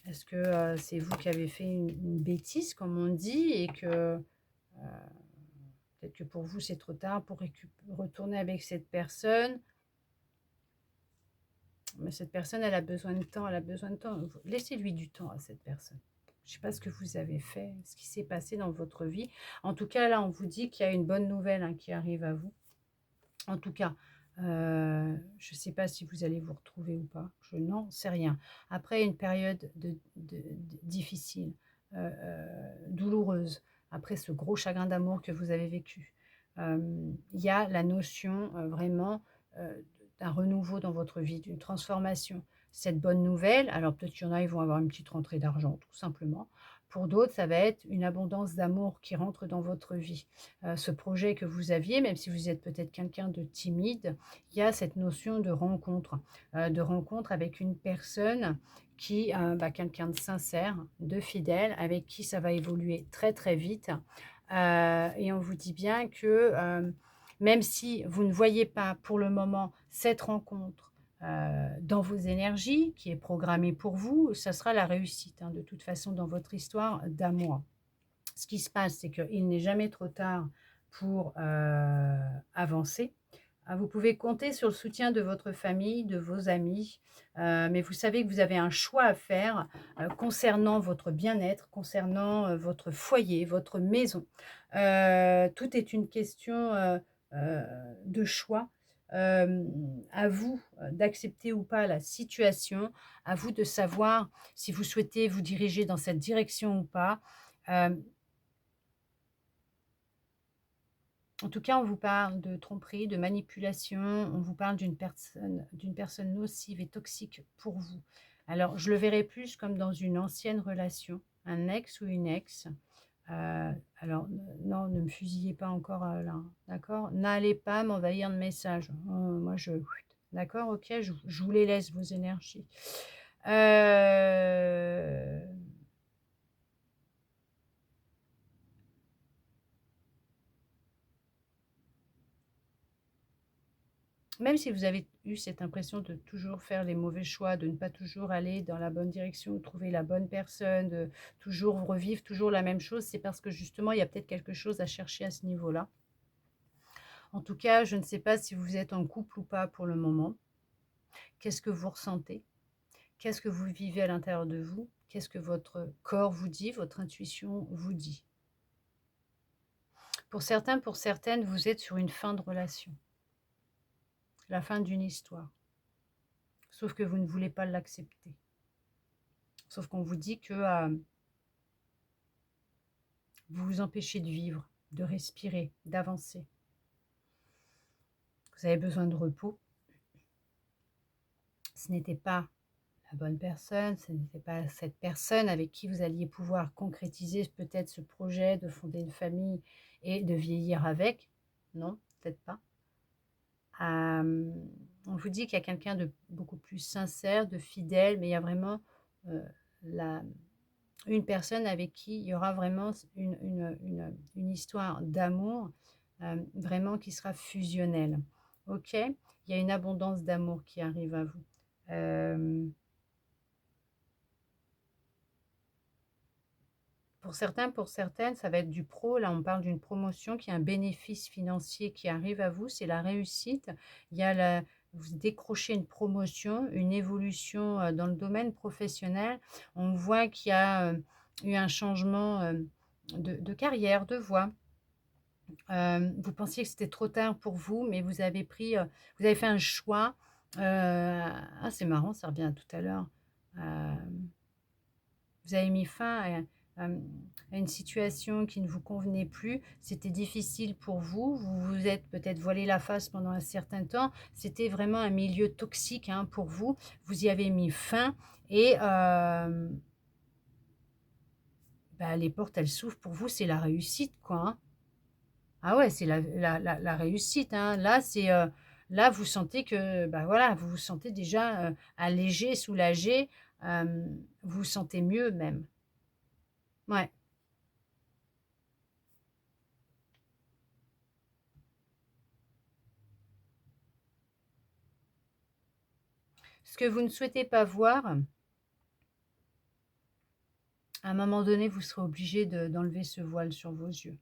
Est-ce que, c'est vous qui avez fait une bêtise comme on dit et que, peut-être que pour vous c'est trop tard pour retourner avec cette personne, mais cette personne elle a besoin de temps, elle a besoin de temps. Laissez-lui du temps à cette personne. Je ne sais pas ce que vous avez fait, ce qui s'est passé dans votre vie. En tout cas là, on vous dit qu'il y a une bonne nouvelle, hein, qui arrive à vous. En tout cas, je ne sais pas si vous allez vous retrouver ou pas, je n'en sais rien. Après une période difficile, douloureuse, après ce gros chagrin d'amour que vous avez vécu, il y a la notion, vraiment, d'un renouveau dans votre vie, d'une transformation. Cette bonne nouvelle, alors peut-être qu'il y en a, ils vont avoir une petite rentrée d'argent tout simplement. Pour d'autres, ça va être une abondance d'amour qui rentre dans votre vie. Ce projet que vous aviez, même si vous êtes peut-être quelqu'un de timide, il y a cette notion de rencontre avec une personne qui, quelqu'un de sincère, de fidèle, avec qui ça va évoluer très très vite. Et on vous dit bien que même si vous ne voyez pas pour le moment cette rencontre dans vos énergies, qui est programmée pour vous, ça sera la réussite, hein, de toute façon dans votre histoire d'amour. Ce qui se passe, c'est qu'il n'est jamais trop tard pour avancer. Vous pouvez compter sur le soutien de votre famille, de vos amis, mais vous savez que vous avez un choix à faire concernant votre bien-être, concernant votre foyer, votre maison. Tout est une question de choix. À vous d'accepter ou pas la situation, à vous de savoir si vous souhaitez vous diriger dans cette direction ou pas. Euh, En tout cas, on vous parle de tromperie, de manipulation, on vous parle d'une personne nocive et toxique pour vous. Alors, je le verrais plus comme dans une ancienne relation, un ex ou une ex. Alors, non, ne me fusillez pas encore là, hein, d'accord? N'allez pas m'envahir de messages. Moi, d'accord, ok, je vous les laisse, vos énergies. Euh, Même si vous avez eu cette impression de toujours faire les mauvais choix, de ne pas toujours aller dans la bonne direction, trouver la bonne personne, de toujours revivre toujours la même chose, c'est parce que justement, il y a peut-être quelque chose à chercher à ce niveau-là. En tout cas, je ne sais pas si vous êtes en couple ou pas pour le moment. Qu'est-ce que vous ressentez? Qu'est-ce que vous vivez à l'intérieur de vous? Qu'est-ce que votre corps vous dit, votre intuition vous dit? Pour certains, pour certaines, vous êtes sur une fin de relation, la fin d'une histoire, sauf que vous ne voulez pas l'accepter. Sauf qu'on vous dit que vous vous empêchez de vivre, de respirer, d'avancer. Vous avez besoin de repos. Ce n'était pas la bonne personne, ce n'était pas cette personne avec qui vous alliez pouvoir concrétiser peut-être ce projet de fonder une famille et de vieillir avec. Non, peut-être pas. On vous dit qu'il y a quelqu'un de beaucoup plus sincère, de fidèle, mais il y a vraiment la, une personne avec qui il y aura vraiment une histoire d'amour, vraiment qui sera fusionnelle. Ok? Il y a une abondance d'amour qui arrive à vous. Pour certains, pour certaines, ça va être du pro. Là, on parle d'une promotion qui a un bénéfice financier qui arrive à vous. C'est la réussite. Il y a vous décrochez une promotion, une évolution dans le domaine professionnel. On voit qu'il y a eu un changement de carrière, de voie. Vous pensiez que c'était trop tard pour vous, mais vous avez vous avez fait un choix. Ah, c'est marrant, ça revient à tout à l'heure. Euh, vous avez mis fin à une situation qui ne vous convenait plus. C'était difficile pour vous. Vous vous êtes peut-être voilé la face pendant un certain temps. C'était vraiment un milieu toxique hein, pour vous. Vous y avez mis fin et les portes, elles s'ouvrent pour vous. C'est la réussite, quoi. Hein. Ah ouais, c'est la réussite. Hein. Là, là, vous sentez que, voilà, vous vous sentez déjà allégé, soulagé. Vous vous sentez mieux même. Ouais. Ce que vous ne souhaitez pas voir, à un moment donné, vous serez obligé d'enlever ce voile sur vos yeux.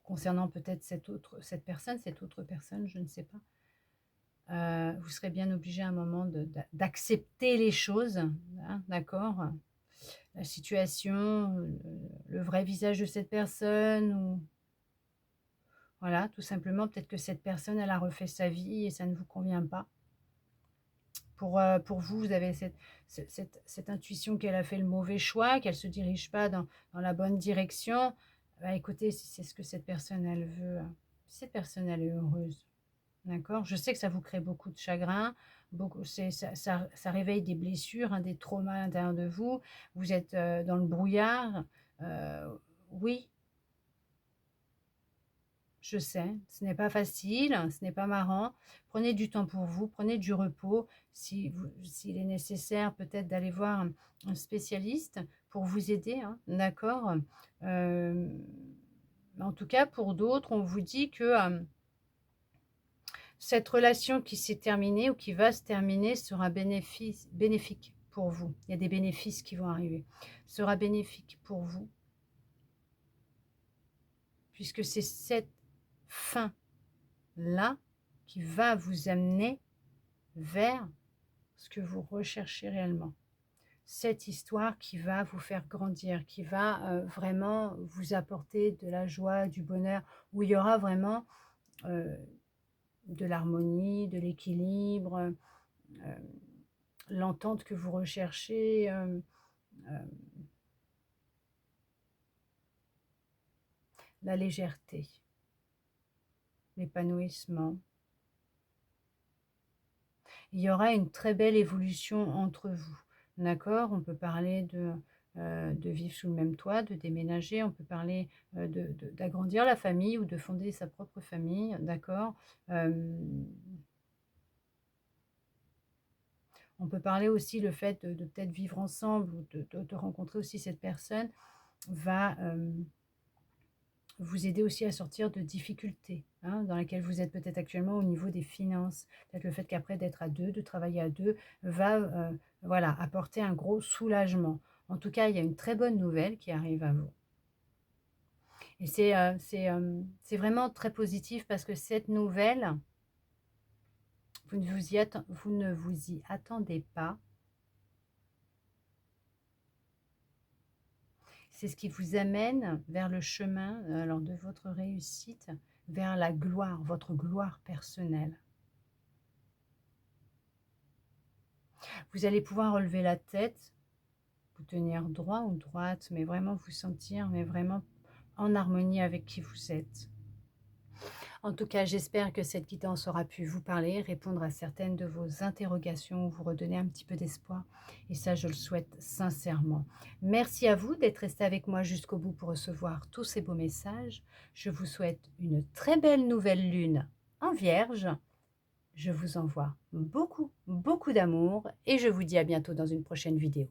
Concernant peut-être cette autre personne, je ne sais pas. Vous serez bien obligé à un moment d'accepter les choses, hein, d'accord? La situation, le vrai visage de cette personne, ou voilà, tout simplement, peut-être que cette personne, elle a refait sa vie et ça ne vous convient pas. Pour vous, vous avez cette intuition qu'elle a fait le mauvais choix, qu'elle ne se dirige pas dans la bonne direction. Écoutez, si c'est ce que cette personne, elle veut, si cette personne, elle est heureuse, d'accord? Je sais que ça vous crée beaucoup de chagrin, ça réveille des blessures, hein, des traumas à l'intérieur de vous. Vous êtes dans le brouillard. Oui, je sais, ce n'est pas facile, ce n'est pas marrant. Prenez du temps pour vous, prenez du repos. S'il est nécessaire, peut-être d'aller voir un spécialiste pour vous aider, hein, d'accord? Euh, En tout cas, pour d'autres, on vous dit que cette relation qui s'est terminée ou qui va se terminer sera bénéfique pour vous. Il y a des bénéfices qui vont arriver. Sera bénéfique pour vous, puisque c'est cette fin-là qui va vous amener vers ce que vous recherchez réellement. Cette histoire qui va vous faire grandir, qui va vraiment vous apporter de la joie, du bonheur, où il y aura vraiment de l'harmonie, de l'équilibre, l'entente que vous recherchez, la légèreté, l'épanouissement. Il y aura une très belle évolution entre vous. D'accord? On peut parler de vivre sous le même toit, de déménager, on peut parler d'agrandir la famille ou de fonder sa propre famille. D'accord? On peut parler aussi le fait de peut-être vivre ensemble ou de rencontrer aussi cette personne va vous aider aussi à sortir de difficultés hein, dans lesquelles vous êtes peut-être actuellement au niveau des finances. Peut-être le fait qu'après d'être à deux, de travailler à deux, va voilà, apporter un gros soulagement. En tout cas, il y a une très bonne nouvelle qui arrive à vous. Et c'est vraiment très positif parce que cette nouvelle, vous ne vous y attendez pas. C'est ce qui vous amène vers le chemin alors, de votre réussite, vers la gloire, votre gloire personnelle. Vous allez pouvoir relever la tête, vous tenir droit ou droite, mais vraiment vous sentir, mais vraiment en harmonie avec qui vous êtes. En tout cas, j'espère que cette guidance aura pu vous parler, répondre à certaines de vos interrogations, vous redonner un petit peu d'espoir. Et ça, je le souhaite sincèrement. Merci à vous d'être resté avec moi jusqu'au bout pour recevoir tous ces beaux messages. Je vous souhaite une très belle nouvelle lune en Vierge. Je vous envoie beaucoup, beaucoup d'amour et je vous dis à bientôt dans une prochaine vidéo.